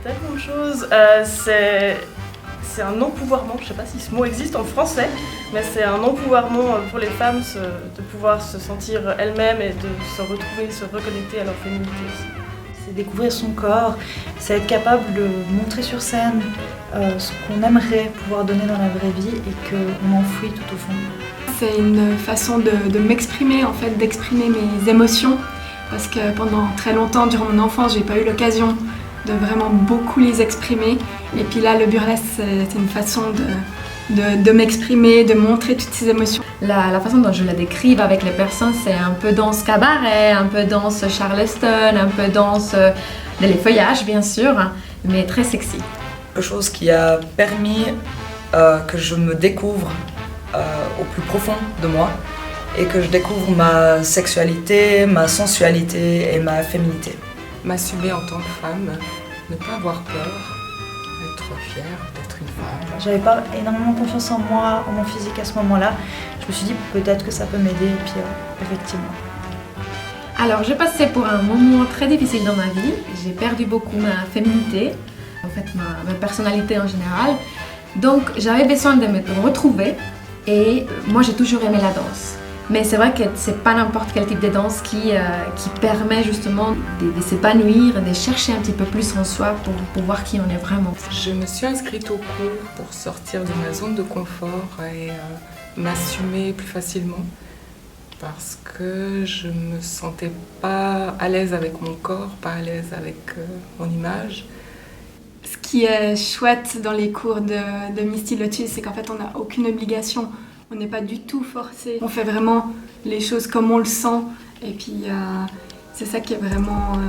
Tellement de choses. C'est un empouvoirment, je ne sais pas si ce mot existe en français, mais c'est un empouvoirment pour les femmes de pouvoir se sentir elles-mêmes et de se retrouver, se reconnecter à leur féminité aussi. C'est découvrir son corps, c'est être capable de montrer sur scène ce qu'on aimerait pouvoir donner dans la vraie vie et qu'on enfouit tout au fond. C'est une façon de m'exprimer, en fait, d'exprimer mes émotions, parce que pendant très longtemps, durant mon enfance, j'ai pas eu l'occasion de vraiment beaucoup les exprimer. Et puis là, le burlesque, c'est une façon de m'exprimer, de montrer toutes ces émotions. La façon dont je la décrive avec les personnes, c'est un peu danse cabaret, un peu danse Charleston, un peu danse les feuillages bien sûr, mais très sexy. Quelque chose qui a permis que je me découvre au plus profond de moi et que je découvre ma sexualité, ma sensualité et ma féminité. M'assumer en tant que femme, ne pas avoir peur, être fière d'être une femme. J'avais pas énormément confiance en moi, en mon physique à ce moment-là. Je me suis dit peut-être que ça peut m'aider et puis effectivement. Alors j'ai passé pour un moment très difficile dans ma vie. J'ai perdu beaucoup ma féminité, en fait ma personnalité en général. Donc j'avais besoin de me retrouver et moi j'ai toujours aimé la danse. Mais c'est vrai que c'est pas n'importe quel type de danse qui permet justement de s'épanouir, de chercher un petit peu plus en soi pour voir qui on est vraiment. Je me suis inscrite au cours pour sortir de ma zone de confort et m'assumer plus facilement parce que je me sentais pas à l'aise avec mon corps, pas à l'aise avec mon image. Ce qui est chouette dans les cours de Misty Lotus, c'est qu'en fait on n'a aucune obligation. On n'est pas du tout forcé. On fait vraiment les choses comme on le sent. Et puis c'est ça qui est vraiment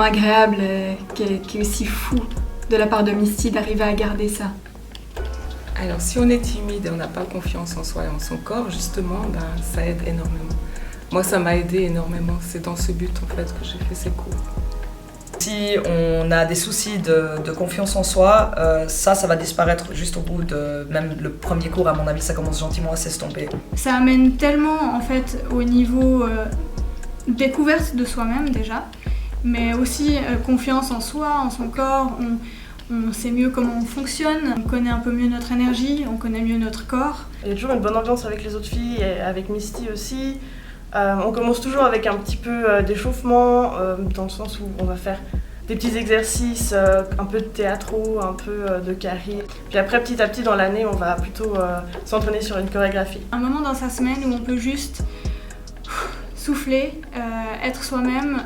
agréable et qui est aussi fou de la part de Misty d'arriver à garder ça. Alors si on est timide et on n'a pas confiance en soi et en son corps, justement, ça aide énormément. Moi ça m'a aidé énormément. C'est dans ce but en fait que j'ai fait ces cours. Si on a des soucis de confiance en soi, ça va disparaître juste au bout de même le premier cours. À mon avis, ça commence gentiment à s'estomper. Ça amène tellement en fait au niveau découverte de soi-même déjà, mais aussi confiance en soi, en son corps. On sait mieux comment on fonctionne, on connaît un peu mieux notre énergie, on connaît mieux notre corps. Il y a toujours une bonne ambiance avec les autres filles et avec Misty aussi. On commence toujours avec un petit peu d'échauffement, dans le sens où on va faire des petits exercices, un peu de théâtro, un peu de carré. Puis après, petit à petit dans l'année, on va plutôt s'entraîner sur une chorégraphie. Un moment dans sa semaine où on peut juste souffler, être soi-même,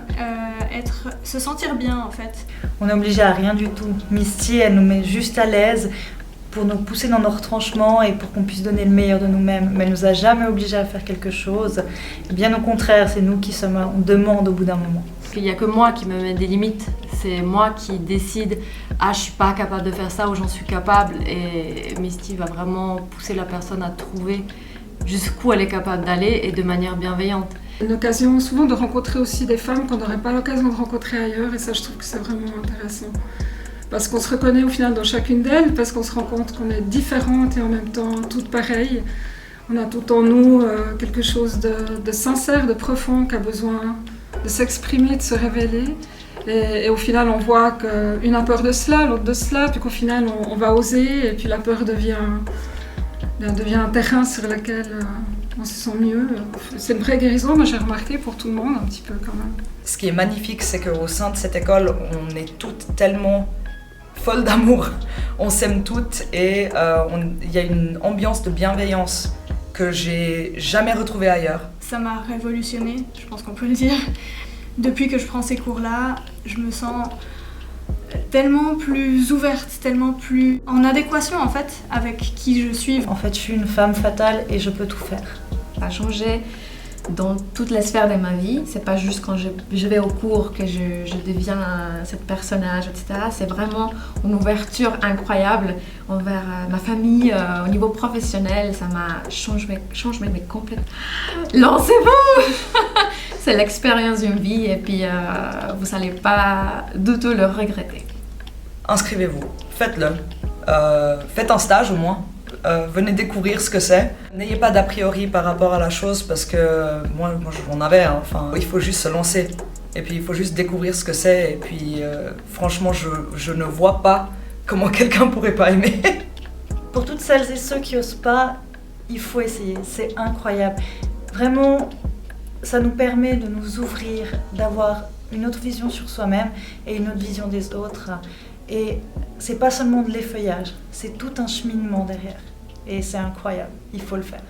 se sentir bien en fait. On n'est obligé à rien du tout. Misty, elle nous met juste à l'aise pour nous pousser dans nos retranchements et pour qu'on puisse donner le meilleur de nous-mêmes. Mais elle nous a jamais obligés à faire quelque chose. Et bien au contraire, c'est nous qui on demande au bout d'un moment. Il n'y a que moi qui me mets des limites. C'est moi qui décide « Ah, je suis pas capable de faire ça » ou « J'en suis capable ». Et Misty va vraiment pousser la personne à trouver jusqu'où elle est capable d'aller et de manière bienveillante. Une occasion souvent de rencontrer aussi des femmes qu'on n'aurait pas l'occasion de rencontrer ailleurs et ça, je trouve que c'est vraiment intéressant. Parce qu'on se reconnaît au final dans chacune d'elles, parce qu'on se rend compte qu'on est différentes et en même temps toutes pareilles. On a tout en nous quelque chose de sincère, de profond, qui a besoin de s'exprimer, de se révéler. Et au final, on voit qu'une a peur de cela, l'autre de cela, puis qu'au final, on va oser, et puis la peur devient un terrain sur lequel on se sent mieux. C'est une vraie guérison, moi j'ai remarqué pour tout le monde, un petit peu quand même. Ce qui est magnifique, c'est qu'au sein de cette école, on est toutes tellement folles d'amour. On s'aime toutes et il y a une ambiance de bienveillance que j'ai jamais retrouvée ailleurs. Ça m'a révolutionné, je pense qu'on peut le dire. Depuis que je prends ces cours-là, je me sens tellement plus ouverte, tellement plus en adéquation en fait avec qui je suis. En fait, je suis une femme fatale et je peux tout faire. Ça a changé dans toutes les sphères de ma vie. C'est pas juste quand je vais au cours que je deviens cette personnage, etc. C'est vraiment une ouverture incroyable envers ma famille, au niveau professionnel. Ça m'a changé mais complètement. Lancez-vous. C'est l'expérience d'une vie et puis vous n'allez pas du tout le regretter. Inscrivez-vous, faites-le. Faites un stage au moins. Venez découvrir ce que c'est. N'ayez pas d'a priori par rapport à la chose parce que moi j'en avais. Enfin, il faut juste se lancer. Et puis il faut juste découvrir ce que c'est. Et puis franchement, je ne vois pas comment quelqu'un pourrait pas aimer. Pour toutes celles et ceux qui osent pas, il faut essayer, c'est incroyable. Vraiment, ça nous permet de nous ouvrir, d'avoir une autre vision sur soi-même et une autre vision des autres. Et c'est pas seulement de l'effeuillage, c'est tout un cheminement derrière. Et c'est incroyable, il faut le faire.